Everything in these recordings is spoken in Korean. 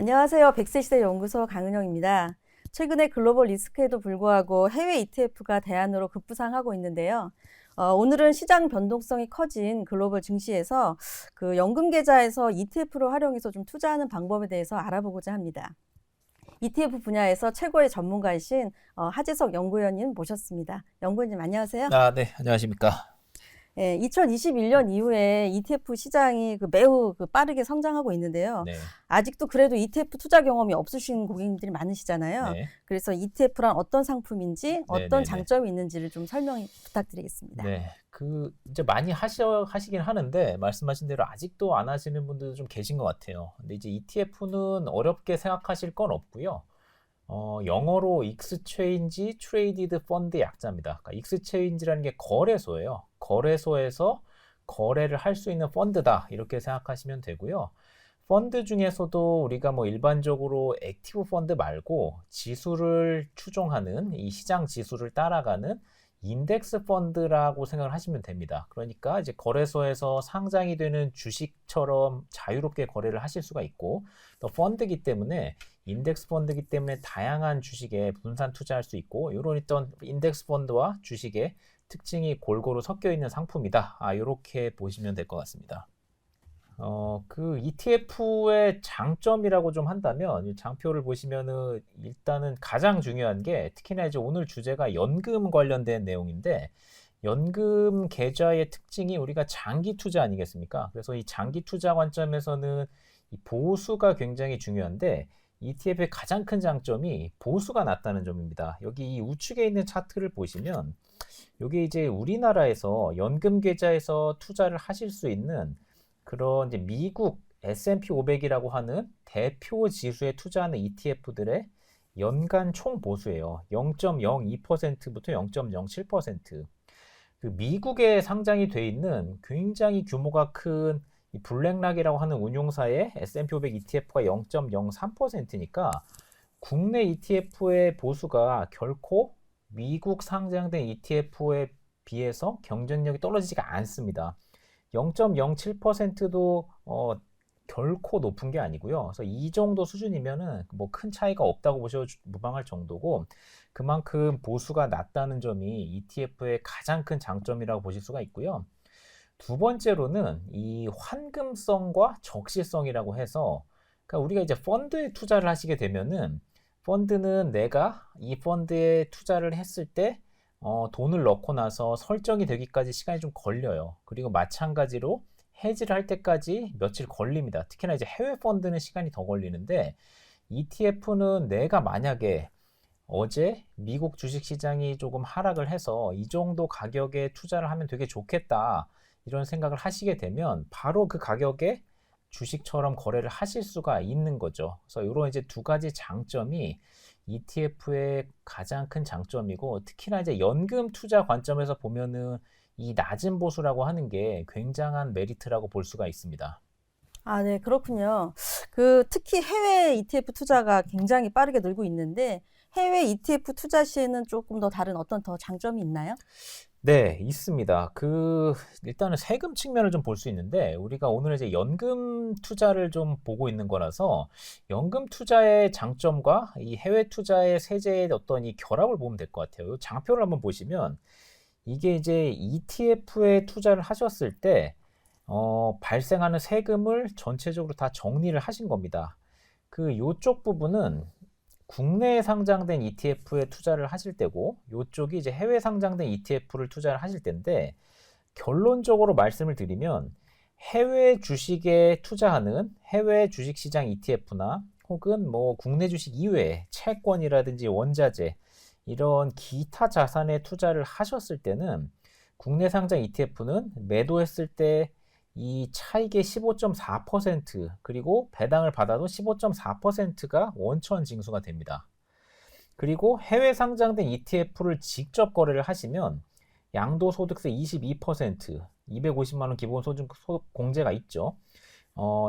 안녕하세요. 백세시대 연구소 강은영입니다. 최근에 글로벌 리스크에도 불구하고 해외 ETF가 대안으로 급부상하고 있는데요. 오늘은 시장 변동성이 커진 글로벌 증시에서 그 연금 계좌에서 ETF를 활용해서 좀 투자하는 방법에 대해서 알아보고자 합니다. ETF 분야에서 최고의 전문가이신 하재석 연구위원님 모셨습니다. 연구위원님 안녕하세요. 네, 안녕하십니까. 2021년 이후에 ETF 시장이 매우 빠르게 성장하고 있는데요. 네, 아직도 그래도 ETF 투자 경험이 없으신 고객님들이 많으시잖아요. 네, 그래서 ETF란 어떤 상품인지, 네, 어떤 네, 네. 장점이 있는지를 좀 설명 부탁드리겠습니다. 네, 이제 많이 하시긴 하는데, 말씀하신 대로 아직도 안 하시는 분들도 좀 계신 것 같아요. 근데 이제 ETF는 어렵게 생각하실 건 없고요. 영어로 Exchange Traded Fund의 약자입니다. 그러니까 Exchange라는 게 거래소예요. 거래소에서 거래를 할 수 있는 펀드다. 이렇게 생각하시면 되고요. 펀드 중에서도 우리가 뭐 일반적으로 액티브 펀드 말고 지수를 추종하는 이 시장 지수를 따라가는 인덱스 펀드라고 생각을 하시면 됩니다. 그러니까 이제 거래소에서 상장이 되는 주식처럼 자유롭게 거래를 하실 수가 있고, 또 펀드이기 때문에 인덱스 펀드이기 때문에 다양한 주식에 분산 투자할 수 있고, 이런 어떤 인덱스 펀드와 주식의 특징이 골고루 섞여 있는 상품이다. 이렇게 보시면 될 것 같습니다. 그 ETF의 장점이라고 좀 한다면, 이 장표를 보시면은 일단은 가장 중요한 게, 특히나 이제 오늘 주제가 연금 관련된 내용인데, 연금 계좌의 특징이 우리가 장기 투자 아니겠습니까? 그래서 이 장기 투자 관점에서는 이 보수가 굉장히 중요한데, ETF의 가장 큰 장점이 보수가 낮다는 점입니다. 여기 이 우측에 있는 차트를 보시면, 여기 이제 우리나라에서 연금 계좌에서 투자를 하실 수 있는 그런 이제 미국 S&P 500이라고 하는 대표 지수에 투자하는 ETF들의 연간 총 보수예요. 0.02%부터 0.07%. 그 미국에 상장이 돼 있는 굉장히 규모가 큰 이 블랙락이라고 하는 운용사의 S&P 500 ETF가 0.03%니까 국내 ETF의 보수가 결코 미국 상장된 ETF에 비해서 경쟁력이 떨어지지가 않습니다. 0.07%도 결코 높은 게 아니고요. 그래서 이 정도 수준이면은 뭐 큰 차이가 없다고 보셔도 무방할 정도고, 그만큼 보수가 낮다는 점이 ETF의 가장 큰 장점이라고 보실 수가 있고요. 두 번째로는 이 환금성과 적시성이라고 해서, 그러니까 우리가 이제 펀드에 투자를 하시게 되면은, 펀드는 내가 이 펀드에 투자를 했을 때 돈을 넣고 나서 설정이 되기까지 시간이 좀 걸려요. 그리고 마찬가지로 해지를 할 때까지 며칠 걸립니다. 특히나 이제 해외 펀드는 시간이 더 걸리는데, ETF는 내가 만약에 어제 미국 주식시장이 조금 하락을 해서 이 정도 가격에 투자를 하면 되게 좋겠다, 이런 생각을 하시게 되면 바로 그 가격에 주식처럼 거래를 하실 수가 있는 거죠. 그래서 이런 이제 두 가지 장점이 ETF의 가장 큰 장점이고, 특히나 이제 연금 투자 관점에서 보면은 이 낮은 보수라고 하는 게 굉장한 메리트라고 볼 수가 있습니다. 네, 그렇군요. 특히 해외 ETF 투자가 굉장히 빠르게 늘고 있는데, 해외 ETF 투자 시에는 조금 더 다른 어떤 더 장점이 있나요? 네, 있습니다. 일단은 세금 측면을 좀 볼 수 있는데, 우리가 오늘 이제 연금 투자를 좀 보고 있는 거라서, 연금 투자의 장점과 이 해외 투자의 세제의 어떤 이 결합을 보면 될 것 같아요. 이 장표를 한번 보시면, 이게 이제 ETF에 투자를 하셨을 때, 발생하는 세금을 전체적으로 다 정리를 하신 겁니다. 요쪽 부분은 국내에 상장된 ETF에 투자를 하실 때고, 요쪽이 이제 해외 상장된 ETF를 투자를 하실 때인데, 결론적으로 말씀을 드리면 해외 주식에 투자하는 해외 주식시장 ETF나 혹은 뭐 국내 주식 이외에 채권이라든지 원자재, 이런 기타 자산에 투자를 하셨을 때는 국내 상장 ETF는 매도했을 때 이 차익의 15.4%, 그리고 배당을 받아도 15.4%가 원천 징수가 됩니다. 그리고 해외 상장된 ETF를 직접 거래를 하시면 양도소득세 22%, 250만 원 기본소득 공제가 있죠.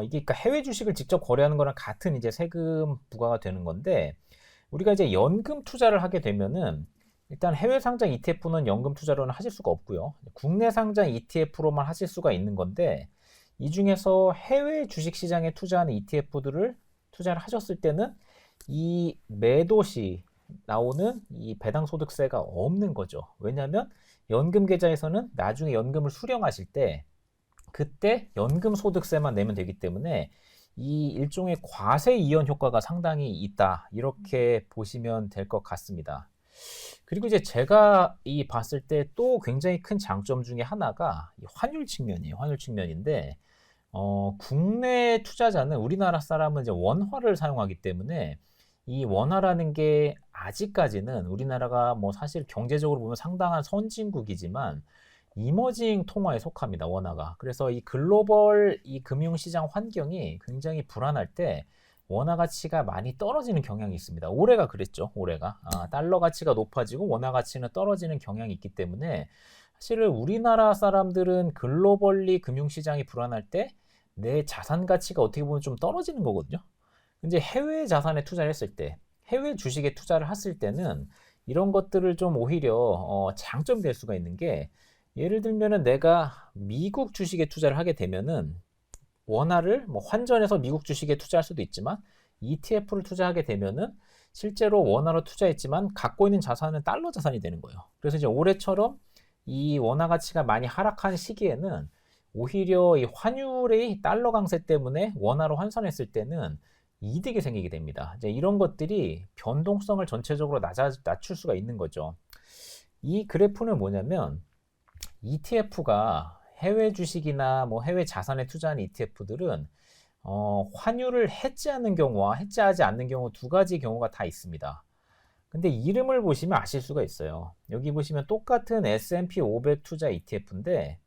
이게 그러니까 해외 주식을 직접 거래하는 거랑 같은 이제 세금 부과가 되는 건데, 우리가 이제 연금 투자를 하게 되면은 일단 해외 상장 ETF는 연금 투자로는 하실 수가 없고요. 국내 상장 ETF로만 하실 수가 있는 건데, 이 중에서 해외 주식 시장에 투자하는 ETF들을 투자를 하셨을 때는 이 매도 시 나오는 이 배당소득세가 없는 거죠. 왜냐하면 연금 계좌에서는 나중에 연금을 수령하실 때 그때 연금 소득세만 내면 되기 때문에 이 일종의 과세 이연 효과가 상당히 있다. 이렇게 보시면 될 것 같습니다. 그리고 이제 제가 이 봤을 때 또 굉장히 큰 장점 중에 하나가 이 환율 측면이에요. 환율 측면인데 국내 투자자는 우리나라 사람은 이제 원화를 사용하기 때문에 이 원화라는 게 아직까지는 우리나라가 뭐 사실 경제적으로 보면 상당한 선진국이지만 이머징 통화에 속합니다. 원화가. 그래서 이 글로벌 이 금융시장 환경이 굉장히 불안할 때 원화 가치가 많이 떨어지는 경향이 있습니다. 올해가 그랬죠. 올해가. 달러 가치가 높아지고 원화 가치는 떨어지는 경향이 있기 때문에 사실은 우리나라 사람들은 글로벌리 금융시장이 불안할 때 내 자산 가치가 어떻게 보면 좀 떨어지는 거거든요. 근데 해외 자산에 투자를 했을 때, 해외 주식에 투자를 했을 때는 이런 것들을 좀 오히려 장점이 될 수가 있는 게 예를 들면은 내가 미국 주식에 투자를 하게 되면은 원화를 뭐 환전해서 미국 주식에 투자할 수도 있지만 ETF를 투자하게 되면은 실제로 원화로 투자했지만 갖고 있는 자산은 달러 자산이 되는 거예요. 그래서 이제 올해처럼 이 원화 가치가 많이 하락한 시기에는 오히려 이 환율의 달러 강세 때문에 원화로 환산했을 때는 이득이 생기게 됩니다. 이제 이런 것들이 변동성을 전체적으로 낮출 수가 있는 거죠. 이 그래프는 뭐냐면 ETF가 해외 주식이나 뭐 해외 자산에 투자하는 ETF들은 환율을 해지하는 경우와 해지하지 않는 경우 두 가지 경우가 다 있습니다. 근데 이름을 보시면 아실 수가 있어요. 여기 보시면 똑같은 S&P 500 투자 ETF인데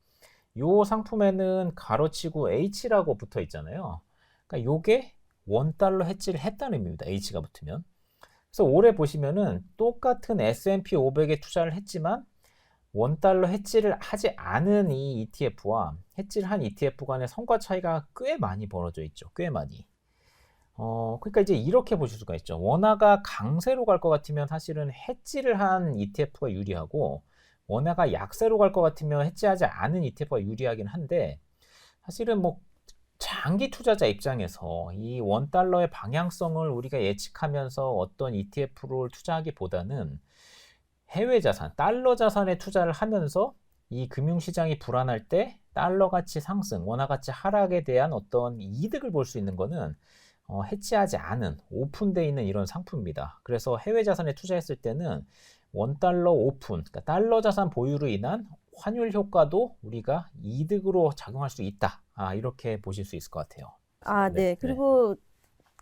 이 상품에는 가로치고 H라고 붙어 있잖아요. 그러니까 요게 원달러 해지를 했다는 의미입니다. H가 붙으면. 그래서 올해 보시면은 똑같은 S&P 500에 투자를 했지만 원달러 해지를 하지 않은 이 ETF와 해지를 한 ETF 간의 성과 차이가 꽤 많이 벌어져 있죠. 꽤 많이. 그러니까 이제 이렇게 보실 수가 있죠. 원화가 강세로 갈 것 같으면 사실은 해지를 한 ETF가 유리하고 원화가 약세로 갈 것 같으면 해지하지 않은 ETF가 유리하긴 한데 사실은 뭐 장기 투자자 입장에서 이 원달러의 방향성을 우리가 예측하면서 어떤 ETF를 투자하기보다는 해외 자산, 달러 자산에 투자를 하면서 이 금융시장이 불안할 때 달러 가치 상승, 원화 가치 하락에 대한 어떤 이득을 볼 수 있는 거는 해지하지 않은 오픈되어 있는 이런 상품입니다. 그래서 해외 자산에 투자했을 때는 원달러 오픈, 그러니까 달러 자산 보유로 인한 환율 효과도 우리가 이득으로 작용할 수 있다. 이렇게 보실 수 있을 것 같아요. 네. 그리고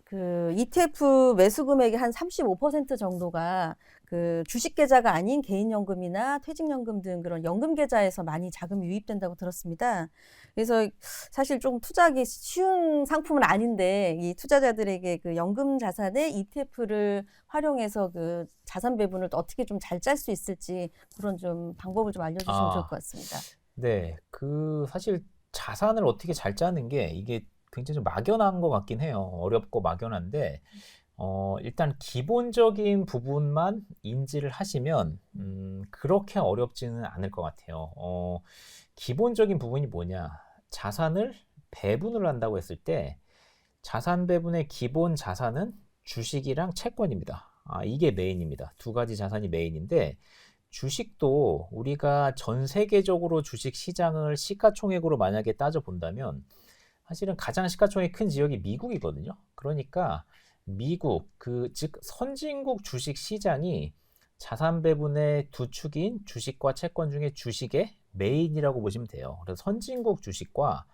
그 ETF 매수 금액의 한 35% 정도가 그 주식 계좌가 아닌 개인연금이나 퇴직연금 등 그런 연금 계좌에서 많이 자금이 유입된다고 들었습니다. 그래서 사실 좀 투자하기 쉬운 상품은 아닌데 이 투자자들에게 그 연금 자산에 ETF를 활용해서 그 자산 배분을 또 어떻게 좀 잘 짤 수 있을지 그런 좀 방법을 좀 알려주시면 좋을 것 같습니다. 네, 그 사실 자산을 어떻게 잘 짜는 게 이게 굉장히 좀 막연한 것 같긴 해요. 어렵고 막연한데 일단 기본적인 부분만 인지를 하시면 그렇게 어렵지는 않을 것 같아요. 기본적인 부분이 뭐냐? 자산을 배분을 한다고 했을 때 자산 배분의 기본 자산은 주식이랑 채권입니다. 이게 메인입니다. 두 가지 자산이 메인인데 주식도 우리가 전 세계적으로 주식 시장을 시가총액으로 만약에 따져본다면 사실은 가장 시가총액이 큰 지역이 미국이거든요. 그러니까 미국, 즉 선진국 주식 시장이 자산 배분의 두 축인 주식과 채권 중에 주식의 메인이라고 보시면 돼요. 그래서 선진국 주식과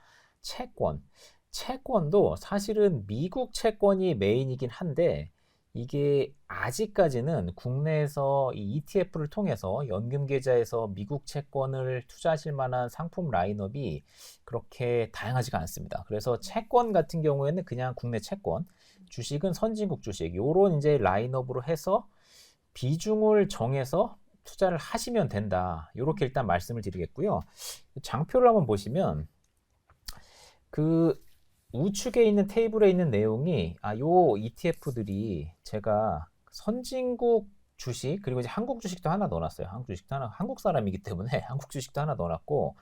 채권도 사실은 미국 채권이 메인이긴 한데 이게 아직까지는 국내에서 이 ETF를 통해서 연금 계좌에서 미국 채권을 투자하실 만한 상품 라인업이 그렇게 다양하지가 않습니다. 그래서 채권 같은 경우에는 그냥 국내 채권, 주식은 선진국 주식, 요런 이제 라인업으로 해서 비중을 정해서 투자를 하시면 된다. 요렇게 일단 말씀을 드리겠고요. 장표를 한번 보시면 그 우측에 있는 테이블에 있는 내용이 요 ETF들이 제가 선진국 주식 그리고 이제 한국 주식도 하나 넣어놨어요. 한국 주식도 하나 한국 사람이기 때문에 한국 주식도 하나 넣어놨고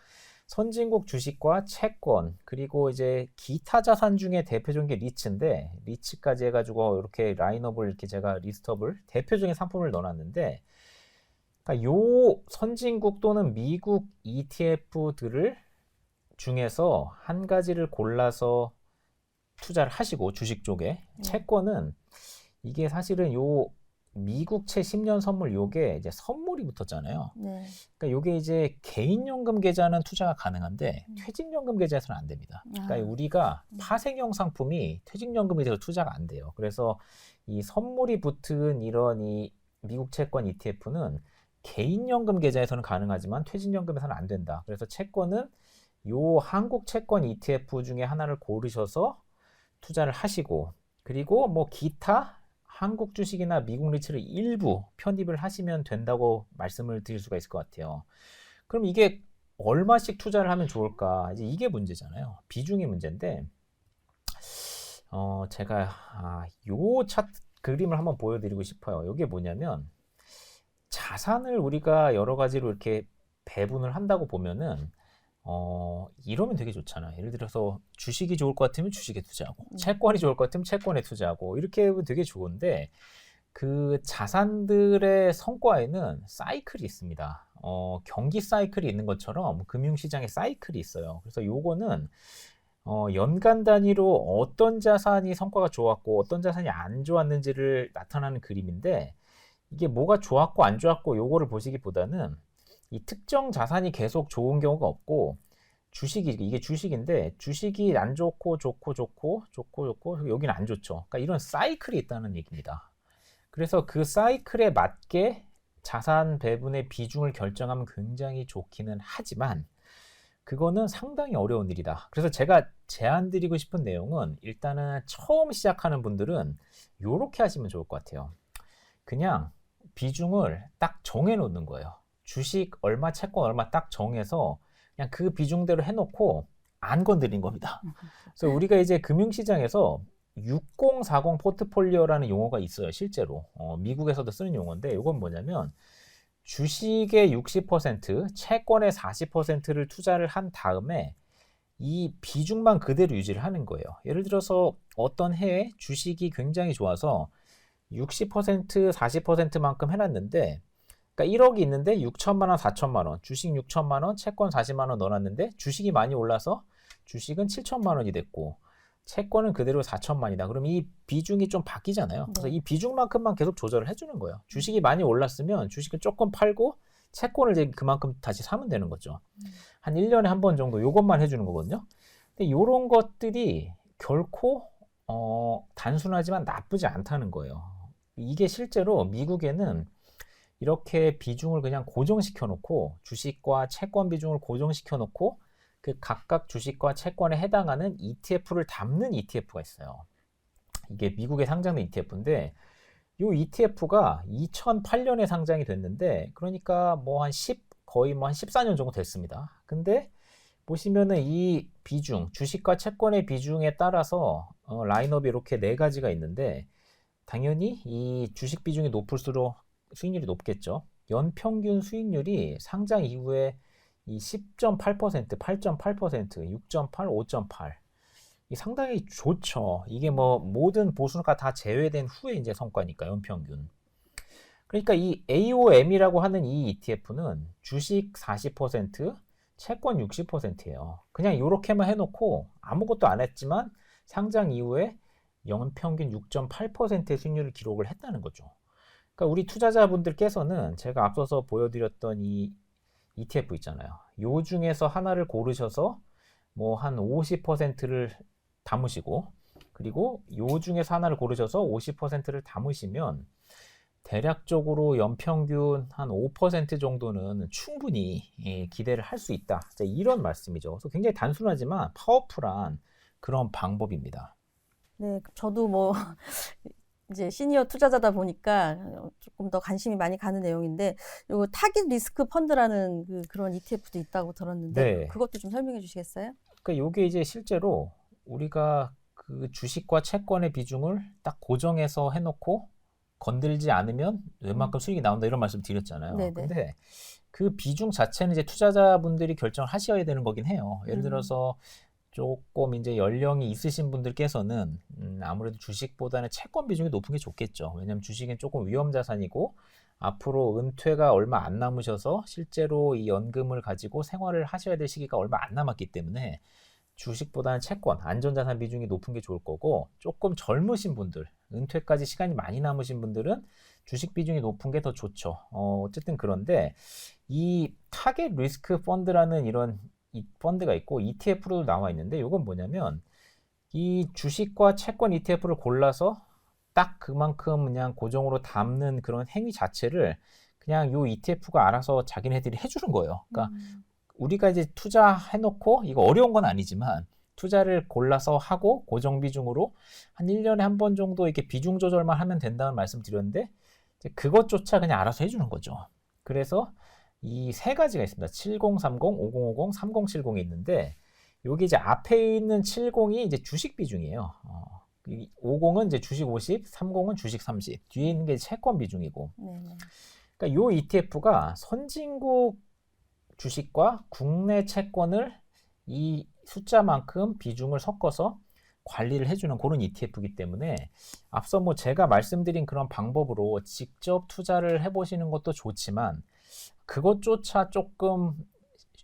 선진국 주식과 채권 그리고 이제 기타 자산 중에 대표적인 게 리츠인데 리츠까지 해가지고 이렇게 라인업을 이렇게 제가 리스트업을 대표적인 상품을 넣어놨는데 그러니까 요 선진국 또는 미국 ETF들을 중에서 한 가지를 골라서 투자를 하시고 주식 쪽에 채권은 이게 사실은 요 미국채 10년 선물 요게 이제 선물이 붙었잖아요. 네. 그러니까 요게 이제 개인연금 계좌는 투자가 가능한데 퇴직연금 계좌에서는 안 됩니다. 그러니까 우리가 파생형 상품이 퇴직연금에 대해서 투자가 안 돼요. 그래서 이 선물이 붙은 이런 이 미국 채권 ETF는 개인연금 계좌에서는 가능하지만 퇴직연금에서는 안 된다. 그래서 채권은 요 한국 채권 ETF 중에 하나를 고르셔서 투자를 하시고 그리고 뭐 기타 한국 주식이나 미국 리츠를 일부 편입을 하시면 된다고 말씀을 드릴 수가 있을 것 같아요. 그럼 이게 얼마씩 투자를 하면 좋을까? 이제 이게 문제잖아요. 비중이 문제인데, 제가 요 차트 그림을 한번 보여드리고 싶어요. 이게 뭐냐면 자산을 우리가 여러 가지로 이렇게 배분을 한다고 보면은 이러면 되게 좋잖아요. 예를 들어서 주식이 좋을 것 같으면 주식에 투자하고 채권이 좋을 것 같으면 채권에 투자하고 이렇게 하면 되게 좋은데 그 자산들의 성과에는 사이클이 있습니다. 경기 사이클이 있는 것처럼 금융시장에 사이클이 있어요. 그래서 요거는 연간 단위로 어떤 자산이 성과가 좋았고 어떤 자산이 안 좋았는지를 나타나는 그림인데 이게 뭐가 좋았고 안 좋았고 요거를 보시기보다는 이 특정 자산이 계속 좋은 경우가 없고 이게 주식인데 주식이 안 좋고 여기는 안 좋죠. 그러니까 이런 사이클이 있다는 얘기입니다. 그래서 그 사이클에 맞게 자산 배분의 비중을 결정하면 굉장히 좋기는 하지만 그거는 상당히 어려운 일이다. 그래서 제가 제안드리고 싶은 내용은 일단은 처음 시작하는 분들은 이렇게 하시면 좋을 것 같아요. 그냥 비중을 딱 정해 놓는 거예요. 주식 얼마, 채권 얼마 딱 정해서 그냥 그 비중대로 해놓고 안 건드린 겁니다. 그래서 우리가 이제 금융시장에서 6040 포트폴리오라는 용어가 있어요. 실제로 미국에서도 쓰는 용어인데 이건 뭐냐면 주식의 60%, 채권의 40%를 투자를 한 다음에 이 비중만 그대로 유지를 하는 거예요. 예를 들어서 어떤 해에 주식이 굉장히 좋아서 60%, 40%만큼 해놨는데 그러니까 1억이 있는데 6천만 원, 4천만 원, 주식 6천만 원, 채권 40만 원 넣어놨는데 주식이 많이 올라서 주식은 7천만 원이 됐고 채권은 그대로 4천만이다. 그럼 이 비중이 좀 바뀌잖아요. 그래서 이 비중만큼만 계속 조절을 해주는 거예요. 주식이 많이 올랐으면 주식을 조금 팔고 채권을 이제 그만큼 다시 사면 되는 거죠. 한 1년에 한 번 정도 요것만 해주는 거거든요. 근데 요런 것들이 결코 단순하지만 나쁘지 않다는 거예요. 이게 실제로 미국에는 이렇게 비중을 그냥 고정시켜 놓고 주식과 채권 비중을 고정시켜 놓고 그 각각 주식과 채권에 해당하는 ETF를 담는 ETF가 있어요. 이게 미국에 상장된 ETF인데 이 ETF가 2008년에 상장이 됐는데 그러니까 뭐 한 거의 뭐 한 14년 정도 됐습니다. 근데 보시면은 이 비중, 주식과 채권의 비중에 따라서 라인업이 이렇게 네 가지가 있는데 당연히 이 주식 비중이 높을수록 수익률이 높겠죠. 연평균 수익률이 상장 이후에 이 10.8%, 8.8%, 6.8, 5.8. 이 상당히 좋죠. 이게 뭐 모든 보수가 다 제외된 후에 이제 성과니까 연평균. 그러니까 이 AOM이라고 하는 이 ETF는 주식 40%, 채권 60%예요. 그냥 이렇게만 해놓고 아무것도 안 했지만 상장 이후에 연평균 6.8%의 수익률을 기록을 했다는 거죠. 그러니까 우리 투자자분들께서는 제가 앞서서 보여드렸던 이 ETF 있잖아요. 요 중에서 하나를 고르셔서 뭐 한 50%를 담으시고 그리고 요 중에서 하나를 고르셔서 50%를 담으시면 대략적으로 연평균 한 5% 정도는 충분히 기대를 할 수 있다. 이런 말씀이죠. 그래서 굉장히 단순하지만 파워풀한 그런 방법입니다. 네, 저도 뭐 이제 시니어 투자자다 보니까 조금 더 관심이 많이 가는 내용인데 요 타깃 리스크 펀드라는 그런 ETF도 있다고 들었는데 네. 그것도 좀 설명해 주시겠어요? 그러니까 요게 이제 실제로 우리가 그 주식과 채권의 비중을 딱 고정해서 해놓고 건들지 않으면 웬만큼 수익이 나온다 이런 말씀 드렸잖아요. 네네. 근데 그 비중 자체는 이제 투자자분들이 결정을 하셔야 되는 거긴 해요. 예를 들어서 조금 이제 연령이 있으신 분들께서는 아무래도 주식보다는 채권 비중이 높은 게 좋겠죠. 왜냐하면 주식은 조금 위험 자산이고 앞으로 은퇴가 얼마 안 남으셔서 실제로 이 연금을 가지고 생활을 하셔야 될 시기가 얼마 안 남았기 때문에 주식보다는 채권, 안전자산 비중이 높은 게 좋을 거고 조금 젊으신 분들, 은퇴까지 시간이 많이 남으신 분들은 주식 비중이 높은 게 더 좋죠. 어쨌든 그런데 이 타겟 리스크 펀드라는 이런 이 펀드가 있고 ETF로도 나와 있는데 이건 뭐냐면 이 주식과 채권 ETF를 골라서 딱 그만큼 그냥 고정으로 담는 그런 행위 자체를 그냥 요 ETF가 알아서 자기네들이 해주는 거예요. 그러니까 우리가 이제 투자해놓고 이거 어려운 건 아니지만 투자를 골라서 하고 고정 비중으로 한 1년에 한 번 정도 이렇게 비중 조절만 하면 된다는 말씀 드렸는데 이제 그것조차 그냥 알아서 해주는 거죠. 그래서 이 세 가지가 있습니다. 7030, 5050, 3070이 있는데 여기 이제 앞에 있는 70이 이제 주식 비중이에요. 50은 이제 주식 50, 30은 주식 30. 뒤에 있는 게 채권 비중이고. 그러니까 요 ETF가 선진국 주식과 국내 채권을 이 숫자만큼 비중을 섞어서 관리를 해주는 그런 ETF이기 때문에 앞서 뭐 제가 말씀드린 그런 방법으로 직접 투자를 해보시는 것도 좋지만 그것조차 조금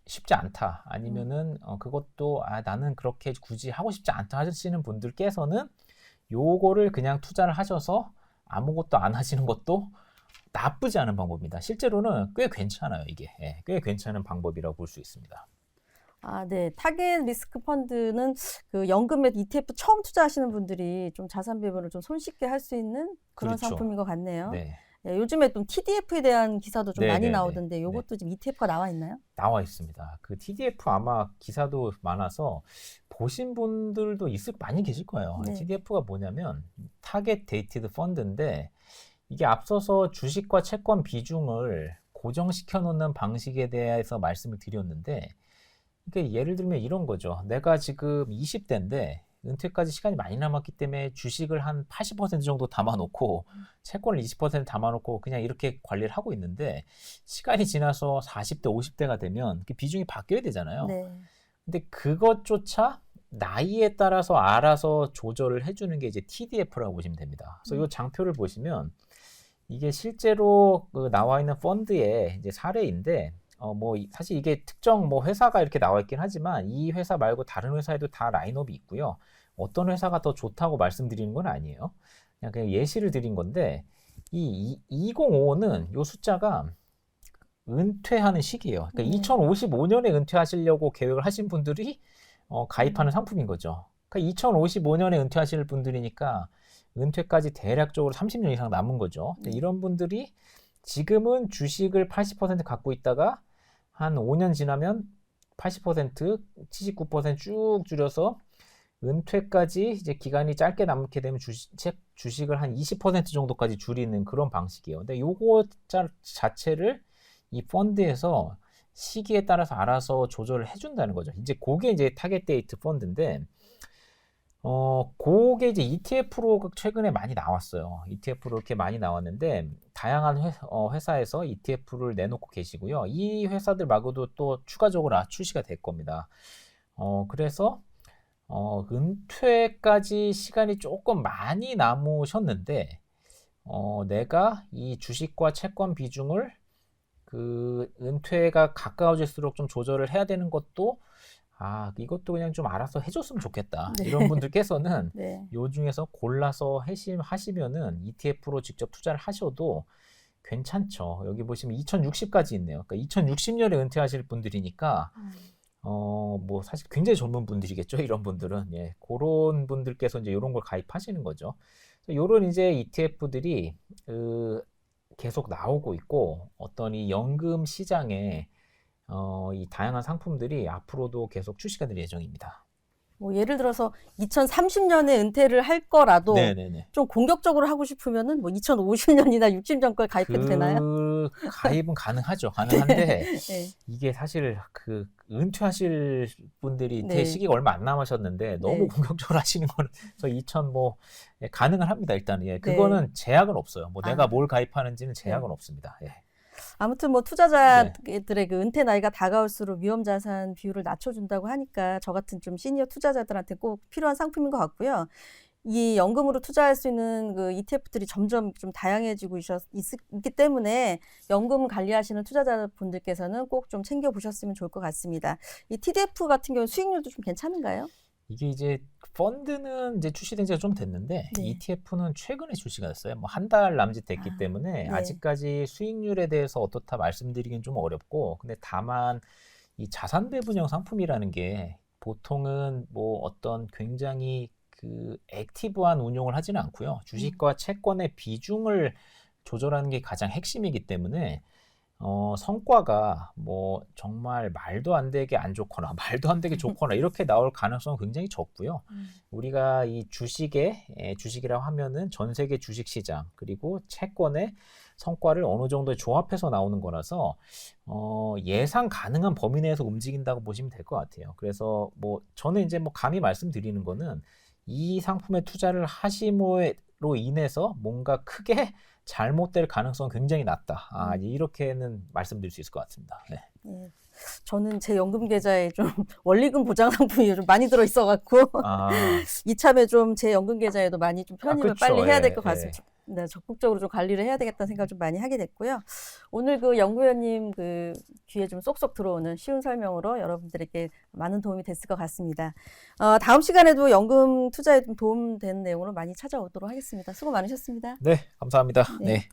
쉽지 않다. 아니면은 그것도 나는 그렇게 굳이 하고 싶지 않다 하시는 분들께서는 요거를 그냥 투자를 하셔서 아무것도 안 하시는 것도 나쁘지 않은 방법입니다. 실제로는 꽤 괜찮아요, 이게. 예, 꽤 괜찮은 방법이라고 볼 수 있습니다. 네. 타겟 리스크 펀드는 그 연금 및 ETF 처음 투자하시는 분들이 좀 자산 배분을 좀 손쉽게 할 수 있는 그런 그렇죠. 상품인 것 같네요. 네. 예, 요즘에 좀 TDF에 대한 기사도 좀 많이 네네네. 나오던데 요것도 지금 ETF가 나와 있나요? 나와 있습니다. 그 TDF 아마 기사도 많아서 보신 분들도 많이 계실 거예요. 네. TDF가 뭐냐면 타겟 데이티드 펀드인데 이게 앞서서 주식과 채권 비중을 고정시켜 놓는 방식에 대해서 말씀을 드렸는데 그러니까 예를 들면 이런 거죠. 내가 지금 20대인데 은퇴까지 시간이 많이 남았기 때문에 주식을 한 80% 정도 담아놓고 채권을 20% 담아놓고 그냥 이렇게 관리를 하고 있는데 시간이 지나서 40대, 50대가 되면 그 비중이 바뀌어야 되잖아요. 네. 근데 그것조차 나이에 따라서 알아서 조절을 해주는 게 이제 TDF라고 보시면 됩니다. 그래서 이 장표를 보시면 이게 실제로 그 나와 있는 펀드의 이제 사례인데 뭐 사실 이게 특정 뭐 회사가 이렇게 나와 있긴 하지만 이 회사 말고 다른 회사에도 다 라인업이 있고요. 어떤 회사가 더 좋다고 말씀드리는 건 아니에요. 그냥 예시를 드린 건데 이 2055는 요 숫자가 은퇴하는 시기예요. 그러니까 2055년에 은퇴하시려고 계획을 하신 분들이 가입하는 상품인 거죠. 그러니까 2055년에 은퇴하실 분들이니까 은퇴까지 대략적으로 30년 이상 남은 거죠. 이런 분들이 지금은 주식을 80% 갖고 있다가 한 5년 지나면 80%, 79%쭉 줄여서 은퇴까지 이제 기간이 짧게 남게 되면 주식을 한 20% 정도까지 줄이는 그런 방식이에요. 근데 요거 자체를 이 펀드에서 시기에 따라서 알아서 조절을 해준다는 거죠. 이제 그게 이제 타겟 데이트 펀드인데, 그게 이제 ETF로 최근에 많이 나왔어요. ETF로 이렇게 많이 나왔는데, 다양한 회사에서 ETF를 내놓고 계시고요. 이 회사들 말고도 또 추가적으로 출시가 될 겁니다. 그래서, 은퇴까지 시간이 조금 많이 남으셨는데, 내가 이 주식과 채권 비중을 그 은퇴가 가까워질수록 좀 조절을 해야 되는 것도 이것도 그냥 좀 알아서 해줬으면 좋겠다. 네. 이런 분들께서는 네. 요 중에서 골라서 하시면은 ETF로 직접 투자를 하셔도 괜찮죠. 여기 보시면 2060까지 있네요. 그러니까 2060년에 은퇴하실 분들이니까 뭐 사실 굉장히 젊은 분들이겠죠. 이런 분들은 그런 분들께서 이제 이런 걸 가입하시는 거죠. 이런 이제 ETF들이 계속 나오고 있고 어떤 이 연금 시장에 이 다양한 상품들이 앞으로도 계속 출시가 될 예정입니다. 뭐 예를 들어서 2030년에 은퇴를 할 거라도 네네네. 좀 공격적으로 하고 싶으면은 뭐 2050년이나 60년 걸 가입해도 되나요? 가입은 가능하죠. 가능한데 네. 이게 사실 그 은퇴하실 분들이 네. 시기가 얼마 안 남으셨는데 너무 네. 공격적으로 하시는 거는 가능은 합니다. 일단 그거는 제약은 없어요. 뭐 내가 뭘 가입하는지는 제약은 없습니다. 아무튼 뭐 투자자들의 그 은퇴 나이가 다가올수록 위험 자산 비율을 낮춰준다고 하니까 저 같은 좀 시니어 투자자들한테 꼭 필요한 상품인 것 같고요. 이 연금으로 투자할 수 있는 그 ETF들이 점점 좀 다양해지고 있기 때문에 연금 관리하시는 투자자분들께서는 꼭 좀 챙겨보셨으면 좋을 것 같습니다. 이 TDF 같은 경우 수익률도 좀 괜찮은가요? 이게 이제 펀드는 이제 출시된 지가 좀 됐는데 네. ETF는 최근에 출시가 됐어요. 뭐 한 달 남짓 됐기 아, 때문에 네. 아직까지 수익률에 대해서 어떻다 말씀드리긴 좀 어렵고, 근데 다만 이 자산 배분형 상품이라는 게 보통은 뭐 어떤 굉장히 그 액티브한 운용을 하지는 않고요. 주식과 채권의 비중을 조절하는 게 가장 핵심이기 때문에 성과가 뭐 정말 말도 안 되게 안 좋거나 말도 안 되게 좋거나 이렇게 나올 가능성은 굉장히 적고요. 우리가 이 주식이라고 하면은 전 세계 주식 시장 그리고 채권의 성과를 어느 정도 조합해서 나오는 거라서 예상 가능한 범위 내에서 움직인다고 보시면 될 것 같아요. 그래서 뭐 저는 이제 뭐 감히 말씀드리는 거는 이 상품에 투자를 하심으로 인해서 뭔가 크게 잘못될 가능성은 굉장히 낮다. 이렇게는 말씀드릴 수 있을 것 같습니다. 네. 네. 저는 제 연금 계좌에 좀 원리금 보장 상품이 좀 많이 들어 있어갖고 이참에 좀 제 연금 계좌에도 많이 좀 편입을 그쵸. 빨리 해야 될 것 예, 같습니다. 네, 적극적으로 좀 관리를 해야 되겠다는 생각을 좀 많이 하게 됐고요. 오늘 그 연구위원님 그 귀에 좀 쏙쏙 들어오는 쉬운 설명으로 여러분들에게 많은 도움이 됐을 것 같습니다. 다음 시간에도 연금 투자에 좀 도움되는 내용으로 많이 찾아오도록 하겠습니다. 수고 많으셨습니다. 네, 감사합니다. 네. 네.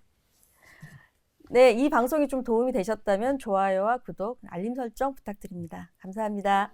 네, 이 방송이 좀 도움이 되셨다면 좋아요와 구독, 알림 설정 부탁드립니다. 감사합니다.